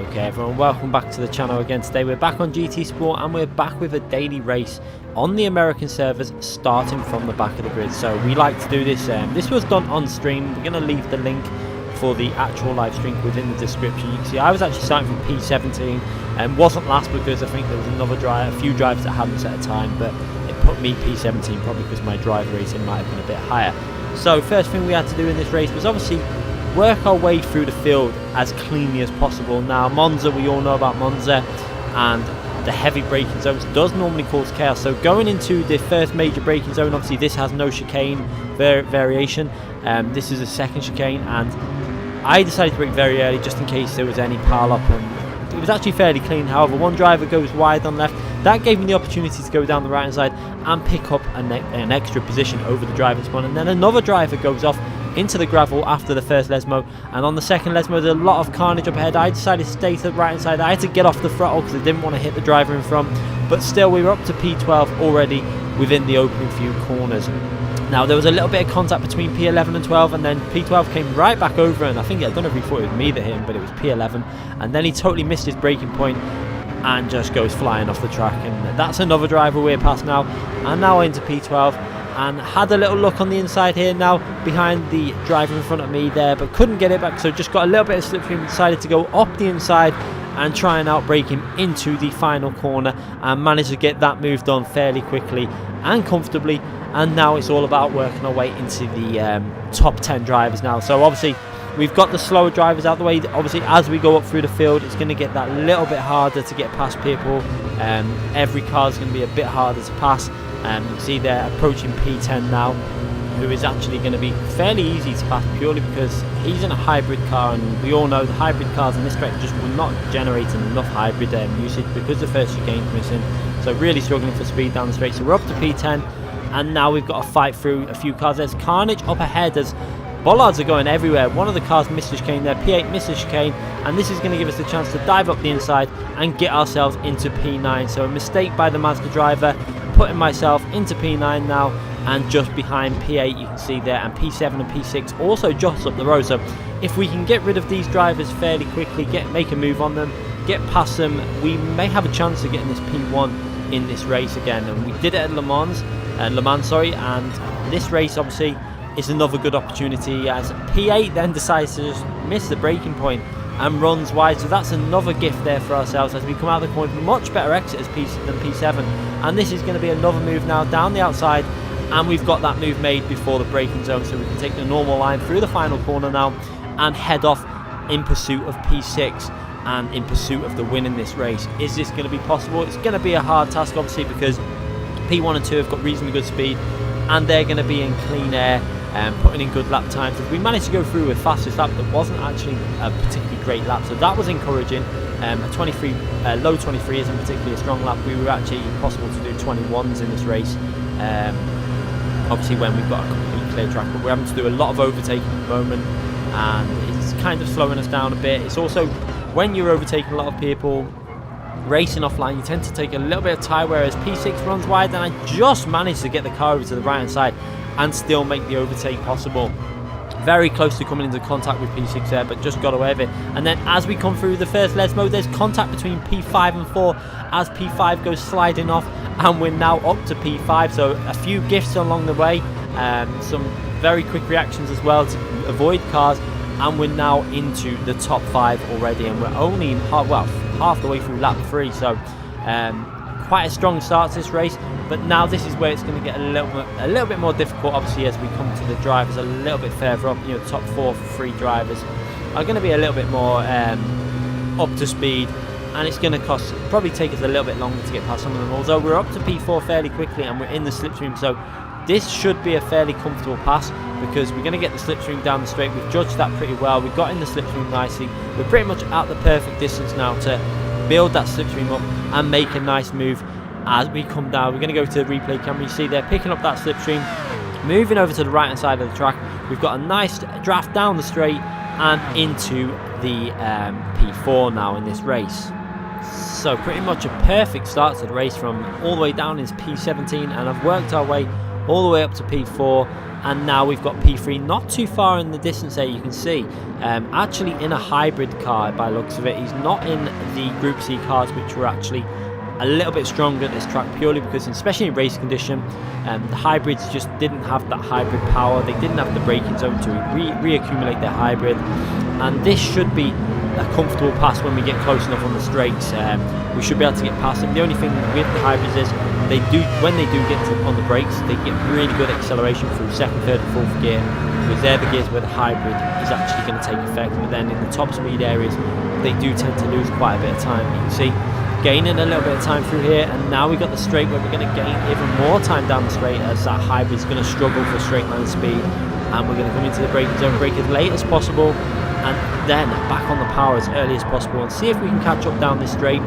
Okay everyone, welcome back to the channel again. Today we're back on GT Sport and we're back with a daily race on the American servers starting from the back of the grid. So we like to do this, this was done on stream. We're going to leave the link for the actual live stream within the description. You can see I was actually starting from P17 and wasn't last because I think there was another driver, a few drivers that hadn't set a time, but it put me P17 probably because my drive rating might have been a bit higher. So first thing we had to do in this race was obviously work our way through the field as cleanly as possible. Now Monza, we all know about Monza, and the heavy braking zones does normally cause chaos. So going into the first major braking zone, obviously this has no chicane variation. This is a second chicane, and I decided to brake very early just in case there was any pile up, and it was actually fairly clean. However, one driver goes wide on left. That gave me the opportunity to go down the right hand side and pick up an extra position over the driver's one, and then another driver goes off into the gravel after the first Lesmo, and on the second Lesmo there's a lot of carnage up ahead. I decided to stay to the right hand side. I had to get off the throttle because I didn't want to hit the driver in front, but still we were up to P12 already within the opening few corners. Now there was a little bit of contact between P11 and 12, and then P12 came right back over, and I don't know if he thought it was me that hit him, but it was P11, and then he totally missed his braking point and just goes flying off the track, and that's another driver we're past now, and now into P12. And had a little look on the inside here now behind the driver in front of me there, but couldn't get it back, so just got a little bit of slipstream, decided to go up the inside and try and outbrake him into the final corner, and managed to get that move done fairly quickly and comfortably. And now it's all about working our way into the top 10 drivers now. So obviously we've got the slower drivers out of the way. Obviously as we go up through the field it's going to get that little bit harder to get past people. Every car is going to be a bit harder to pass. You can see they're approaching P10 now, who is actually going to be fairly easy to pass purely because he's in a hybrid car, and we all know the hybrid cars in this track just were not generating enough hybrid usage because the first chicane's missing, so really struggling for speed down the straight. So we're up to P10, and now we've got to fight through a few cars. There's carnage up ahead as bollards are going everywhere. One of the cars missed the chicane there, P8 missed the chicane, and this is going to give us the chance to dive up the inside and get ourselves into P9. So a mistake by the Mazda driver, putting myself into P9 now, and just behind P8 you can see there, and P7 and P6 also just up the road. So if we can get rid of these drivers fairly quickly, make a move on them, get past them, we may have a chance of getting this P1 in this race again. And we did it at Le Mans, and this race obviously is another good opportunity as P8 then decides to just miss the braking point and runs wide. So that's another gift there for ourselves as we come out of the corner. Much better exit as than P7, and this is going to be another move now down the outside, and we've got that move made before the braking zone, so we can take the normal line through the final corner now and head off in pursuit of P6 and in pursuit of the win in this race. Is this going to be possible? It's going to be a hard task obviously because P1 and 2 have got reasonably good speed and they're going to be in clean air and putting in good lap times. We managed to go through with fastest lap that wasn't actually a particularly great lap, so that was encouraging. A 23, low 23 isn't particularly a strong lap. We were actually possible to do 21s in this race, obviously when we've got a complete clear track, but we're having to do a lot of overtaking at the moment, and it's kind of slowing us down a bit. It's also, when you're overtaking a lot of people, racing offline, you tend to take a little bit of time, whereas P6 runs wide, and I just managed to get the car over to the right hand side and still make the overtake possible. Very close to coming into contact with P6 there, but just got away with it. And then as we come through the first Lesmo, there's contact between P5 and 4 as P5 goes sliding off, and we're now up to P5. So a few gifts along the way, some very quick reactions as well to avoid cars, and we're now into the top 5 already, and we're only half the way through lap 3. So quite a strong start to this race, but now this is where it's going to get a little bit more difficult obviously as we come to the drivers a little bit further up. The top 4 for 3 drivers are going to be a little bit more up to speed, and it's going to probably take us a little bit longer to get past some of them, although we're up to P4 fairly quickly and we're in the slipstream, so this should be a fairly comfortable pass because we're going to get the slipstream down the straight. We've judged that pretty well, we've got in the slipstream nicely, we're pretty much at the perfect distance now to build that slipstream up and make a nice move. As we come down, we're going to go to the replay camera. You see they're picking up that slipstream, moving over to the right hand side of the track. We've got a nice draft down the straight and into the P4 now in this race. So pretty much a perfect start to the race from all the way down into P17, and I've worked our way all the way up to P4, and now we've got P3 not too far in the distance there, you can see. Actually in a hybrid car by the looks of it. He's not in the Group C cars, which were actually a little bit stronger at this track, purely because, especially in race condition, the hybrids just didn't have that hybrid power. They didn't have the braking zone to reaccumulate their hybrid, and this should be a comfortable pass when we get close enough on the straights. We should be able to get past them. The only thing with the hybrids is when they do get on the brakes, they get really good acceleration through second, third and fourth gear, because they're the gears where the hybrid is actually going to take effect. But then in the top speed areas, they do tend to lose quite a bit of time. You can see gaining a little bit of time through here, and now we got the straight where we're going to gain even more time down the straight, as that hybrid is going to struggle for straight line speed, and we're going to come into the braking zone, brake as late as possible, and then back on the power as early as possible, and see if we can catch up down this straight.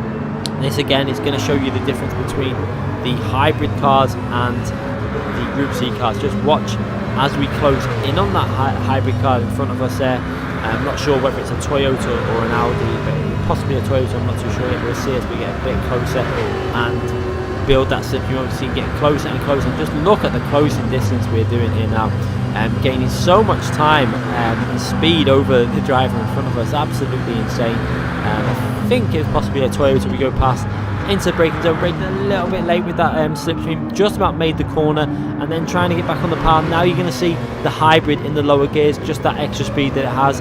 This again is going to show you the difference between the hybrid cars and the Group C cars. Just watch as we close in on that hybrid car in front of us there. I'm not sure whether it's a Toyota or an Audi, but possibly a Toyota, I'm not too sure yet. We'll see as we get a bit closer and build that slip. You obviously get closer and closer, and just look at the closing distance we're doing here now. Gaining so much time and speed over the driver in front of us, absolutely insane. I think it's possibly a Toyota we go past into braking zone, braking a little bit late with that slipstream, just about made the corner, and then trying to get back on the power. Now you're going to see the hybrid in the lower gears, just that extra speed that it has,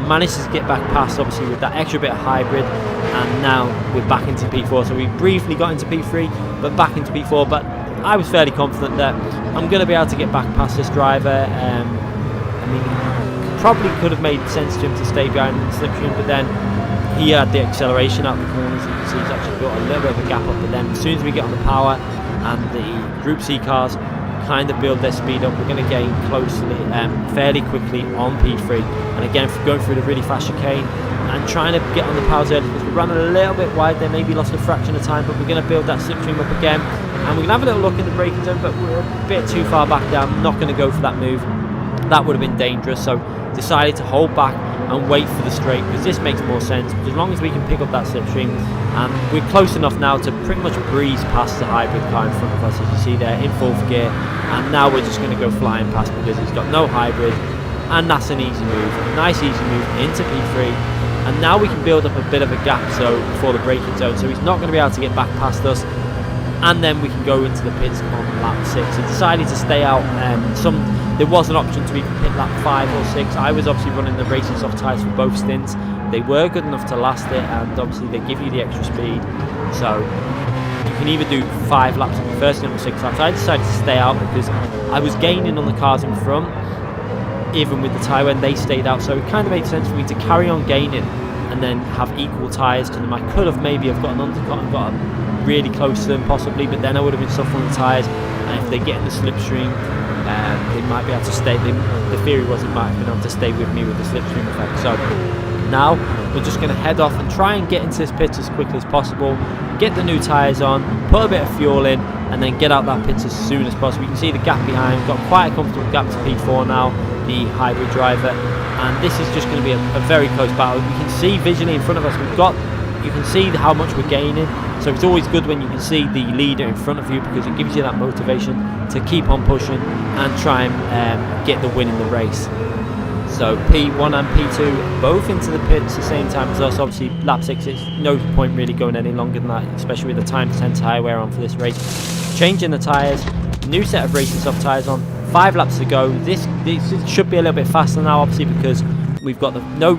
manages to get back past obviously with that extra bit of hybrid, and now we're back into P4. So we briefly got into P3 but back into P4, but I was fairly confident that I'm going to be able to get back past this driver. I mean, probably could have made sense to him to stay behind the slipstream, but then he had the acceleration out the corners. You can see he's actually got a little bit of a gap up, but then as soon as we get on the power and the Group C cars kind of build their speed up, we're going to gain closely, fairly quickly on P3. And again, going through the really fast chicane and trying to get on the powers early, because we're running a little bit wide there, maybe lost a fraction of time, but we're going to build that slipstream up again, and we're going to have a little look in the braking zone, but we're a bit too far back down. Not going to go for that move. That would have been dangerous, so decided to hold back and wait for the straight, because this makes more sense. As long as we can pick up that slipstream, and we're close enough now to pretty much breeze past the hybrid car in front of us, as you see there, in fourth gear. And now we're just going to go flying past, because he's got no hybrid, and that's an easy move, nice easy move into P3. And now we can build up a bit of a gap so before the braking zone, so he's not going to be able to get back past us, and then we can go into the pits on lap 6. He decided to stay out. There was an option to even pit lap 5 or 6. I was obviously running the racing soft tyres for both stints. They were good enough to last it, and obviously they give you the extra speed, so you can either do 5 laps on the first stint or 6 laps. I decided to stay out because I was gaining on the cars in front, even with the tyre when they stayed out, so it kind of made sense for me to carry on gaining and then have equal tyres to them. I could have maybe got an undercut and got really close to them possibly, but then I would have been suffering the tyres, and if they get in the slipstream, they might be able to stay. The theory was it might have been able to stay with me with the slipstream effect. So now we're just going to head off and try and get into this pit as quickly as possible, get the new tyres on, put a bit of fuel in, and then get out that pit as soon as possible. You can see the gap behind. We've got quite a comfortable gap to P4 now, the hybrid driver, and this is just going to be a very close battle. We can see visually in front of us, you can see how much we're gaining, so it's always good when you can see the leader in front of you, because it gives you that motivation to keep on pushing and try and get the win in the race. So P1 and P2 both into the pits at the same time as us. Obviously lap 6, it's no point really going any longer than that, especially with the times 10 tyre wear on for this race. Changing the tyres, new set of racing soft tyres on, 5 laps to go. This should be a little bit faster now, obviously, because we've got the no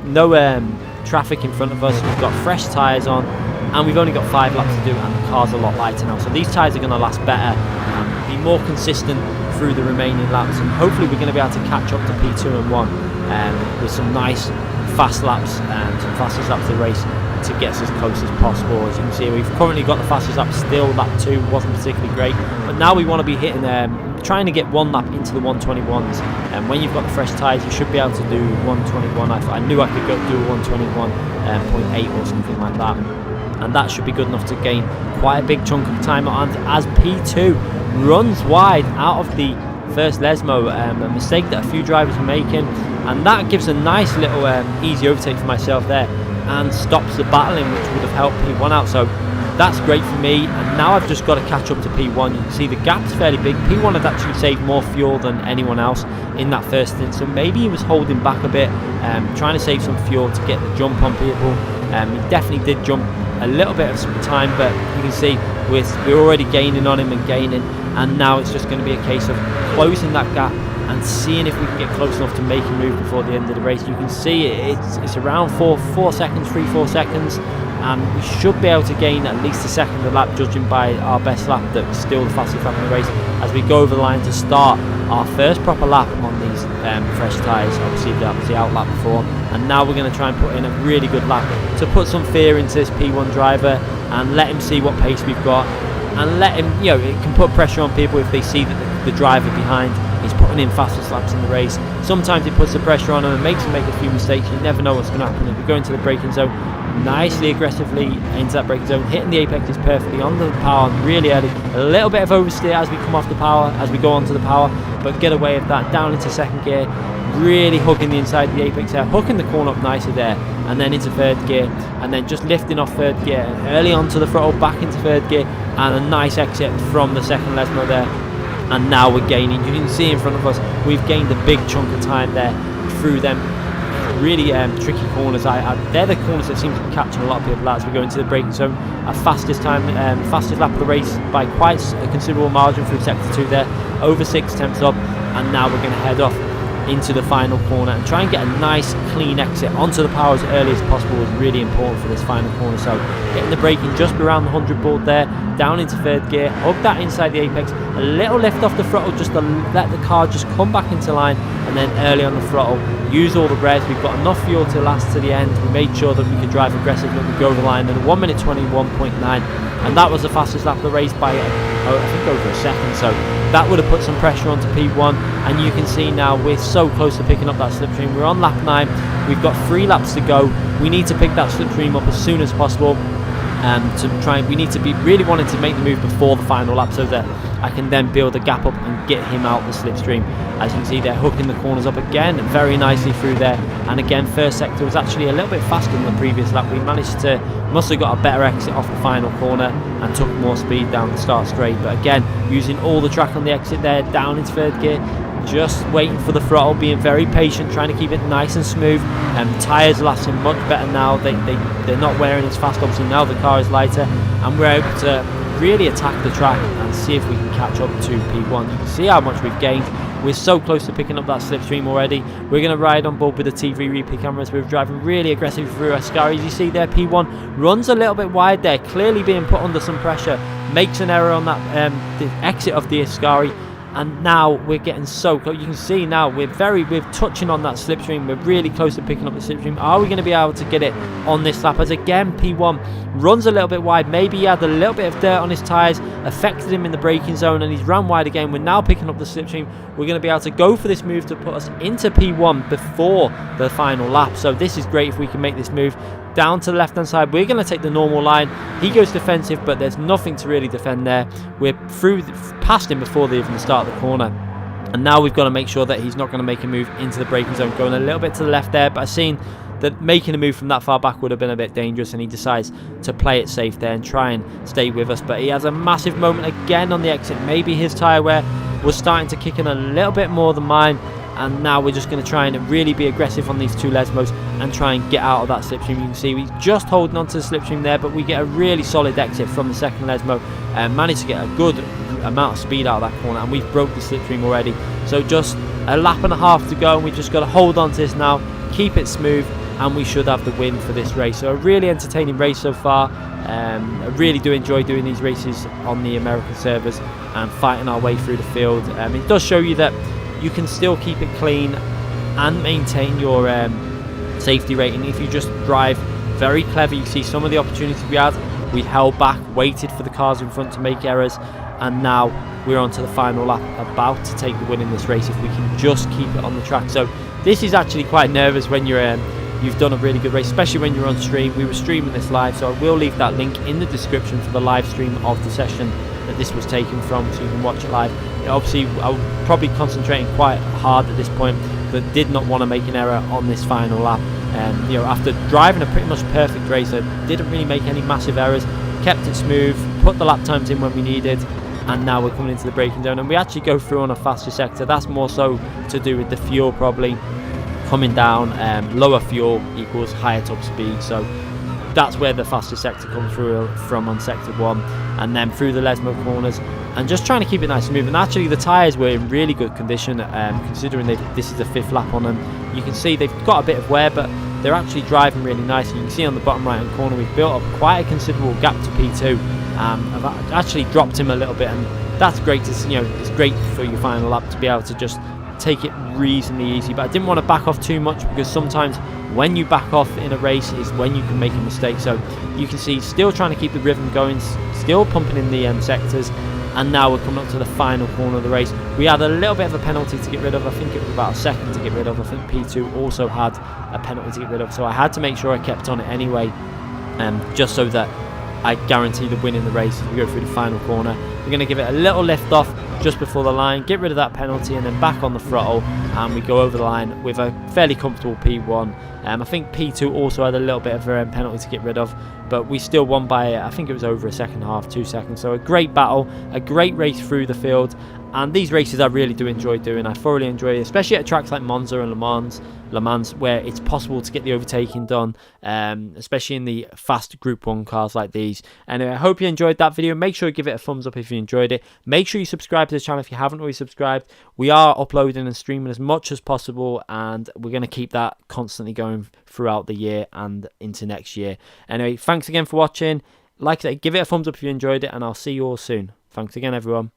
traffic in front of us, we've got fresh tyres on, and we've only got 5 laps to do, and the car's a lot lighter now, so these tyres are going to last better and be more consistent through the remaining laps, and hopefully we're going to be able to catch up to P2 and 1 with some nice fast laps and some fastest laps of the race to get us as close as possible. As you can see, we've currently got the fastest lap still. Lap 2 wasn't particularly great, but now we want to be hitting trying to get 1 lap into the 121s, and when you've got the fresh tyres you should be able to do 121. I knew I could go do a 121.8 or something like that, and that should be good enough to gain quite a big chunk of time on as P2 runs wide out of the first Lesmo, a mistake that a few drivers were making, and that gives a nice little easy overtake for myself there and stops the battling, which would have helped P1 out. So that's great for me, and now I've just got to catch up to P1. You can see the gap's fairly big. P1 had actually saved more fuel than anyone else in that first stint, so maybe he was holding back a bit, trying to save some fuel to get the jump on people. He definitely did jump a little bit of some time, but you can see we're already gaining on him and gaining, and now it's just going to be a case of closing that gap and seeing if we can get close enough to make a move before the end of the race. You can see it's around 4 seconds, 3-4 seconds, and we should be able to gain at least a second a lap, judging by our best lap that was still the fastest lap in the race, as we go over the line to start our first proper lap on these fresh tyres. Obviously that was the out lap before, and now we're going to try and put in a really good lap to put some fear into this P1 driver and let him see what pace we've got, and let him, you know, it can put pressure on people if they see that the driver behind is putting in fastest laps in the race. Sometimes it puts the pressure on them and makes them make a few mistakes. You never know what's going to happen. If we go into the braking zone, nicely aggressively into that braking zone, hitting the apexes perfectly on the power really early. A little bit of oversteer as we come off the power, as we go onto the power, but get away with that, down into second gear, really hooking the inside of the apex there, hooking the corner up nicer there, and then into third gear, and then just lifting off third gear, early onto the throttle, back into third gear, and a nice exit from the second Lesmo there. And now we're gaining. You can see in front of us, we've gained a big chunk of time there through them really tricky corners. They're the corners that seem to be catching a lot of people as we go into the braking zone. Our fastest time, fastest lap of the race by quite a considerable margin through sector 2 there, over 6 tenths up, and now we're going to head off into the final corner and try and get a nice clean exit onto the power as early as possible is really important for this final corner. So getting the braking just around the 100 board there, down into third gear, hug that inside the apex, a little lift off the throttle just to let the car just come back into line, and then early on the throttle, use all the revs. We've got enough fuel to last to the end. We made sure that we could drive aggressively when we go over the line, and 1 minute 21.9, and that was the fastest lap of the race by I think over a second. So that would have put some pressure onto P1, and you can see now we're so close to picking up that slipstream. We're on lap 9, we've got 3 laps to go. We need to pick that slipstream up as soon as possible, to try. We need to be really wanting to make the move before the final lap so that I can then build a gap up and get him out the slipstream. As you can see, they're hooking the corners up again very nicely through there, and again first sector was actually a little bit faster than the previous lap. We must have got a better exit off the final corner and took more speed down the start straight, but again using all the track on the exit there, down into third gear, just waiting for the throttle, being very patient, trying to keep it nice and smooth. The tyres are lasting much better now. They're not wearing as fast. Obviously now the car is lighter, and we're able to really attack the track and see if we can catch up to P1. You can see how much we've gained. We're so close to picking up that slipstream already. We're going to ride on board with the TV replay cameras. We're driving really aggressively through Ascaris. You see there, P1 runs a little bit wide there, clearly being put under some pressure, makes an error on that the exit of the Ascari. And now we're getting so close. You can see now we're touching on that slipstream. We're really close to picking up the slipstream. Are we going to be able to get it on this lap? As again, P1 runs a little bit wide. Maybe he had a little bit of dirt on his tyres, affected him in the braking zone, and he's run wide again. We're now picking up the slipstream. We're going to be able to go for this move to put us into P1 before the final lap. So this is great if we can make this move. Down to the left hand side, we're going to take the normal line. He goes defensive, but there's nothing to really defend there. We're past him before they even start the corner, and now we've got to make sure that he's not going to make a move into the braking zone, going a little bit to the left there, but I've seen that making a move from that far back would have been a bit dangerous, and he decides to play it safe there and try and stay with us. But he has a massive moment again on the exit. Maybe his tyre wear was starting to kick in a little bit more than mine, and now we're just going to try and really be aggressive on these 2 Lesmos and try and get out of that slipstream. You can see we're just holding on to the slipstream there, but we get a really solid exit from the second Lesmo and managed to get a good amount of speed out of that corner, and we've broke the slipstream already. So just a lap and a half to go, and we just got to hold on to this now, keep it smooth, and we should have the win for this race. So a really entertaining race so far. I really do enjoy doing these races on the American servers and fighting our way through the field. It does show you that you can still keep it clean and maintain your safety rating if you just drive very clever. You see some of the opportunities we had, we held back, waited for the cars in front to make errors, and now we're on to the final lap, about to take the win in this race if we can just keep it on the track. So this is actually quite nervous when you've done a really good race, especially when you're on stream. We were streaming this live, so I will leave that link in the description for the live stream of the session that this was taken from, so you can watch it live. Obviously I was probably concentrating quite hard at this point, but did not want to make an error on this final lap. After driving a pretty much perfect race, I didn't really make any massive errors. kept it smooth, put the lap times in when we needed, and now we're coming into the braking zone, and we actually go through on a faster sector. That's more so to do with the fuel probably coming down. Lower fuel equals higher top speed, so that's where the faster sector comes through from on sector 1, and then through the Lesmo corners, and just trying to keep it nice and smooth. And actually the tyres were in really good condition, considering this is the 5th lap on them. You can see they've got a bit of wear, but they're actually driving really nice. You can see on the bottom right hand corner we've built up quite a considerable gap to P2. I've actually dropped him a little bit, and that's great to see. It's great for your final lap to be able to just take it reasonably easy. But I didn't want to back off too much, because sometimes when you back off in a race is when you can make a mistake. So you can see still trying to keep the rhythm going, still pumping in the sectors. And now we're coming up to the final corner of the race. We had a little bit of a penalty to get rid of. I think it was about a second to get rid of. I think P2 also had a penalty to get rid of, so I had to make sure I kept on it anyway, just so that I guarantee the win in the race as we go through the final corner. We're going to give it a little lift off just before the line, get rid of that penalty, and then back on the throttle, and we go over the line with a fairly comfortable P1. I think P2 also had a little bit of a penalty to get rid of, but we still won by, I think it was over a second half, 2 seconds. So a great battle, a great race through the field, and these races I really do enjoy doing. I thoroughly enjoy it, especially at tracks like Monza and Le Mans, where it's possible to get the overtaking done, especially in the fast Group 1 cars like these. Anyway, I hope you enjoyed that video. Make sure you give it a thumbs up if you enjoyed it. Make sure you subscribe to the channel if you haven't already subscribed. We are uploading and streaming as much as possible, and we're going to keep that constantly going throughout the year and into next year. Anyway, thanks again for watching. Like I said, give it a thumbs up if you enjoyed it, and I'll see you all soon. Thanks again, everyone.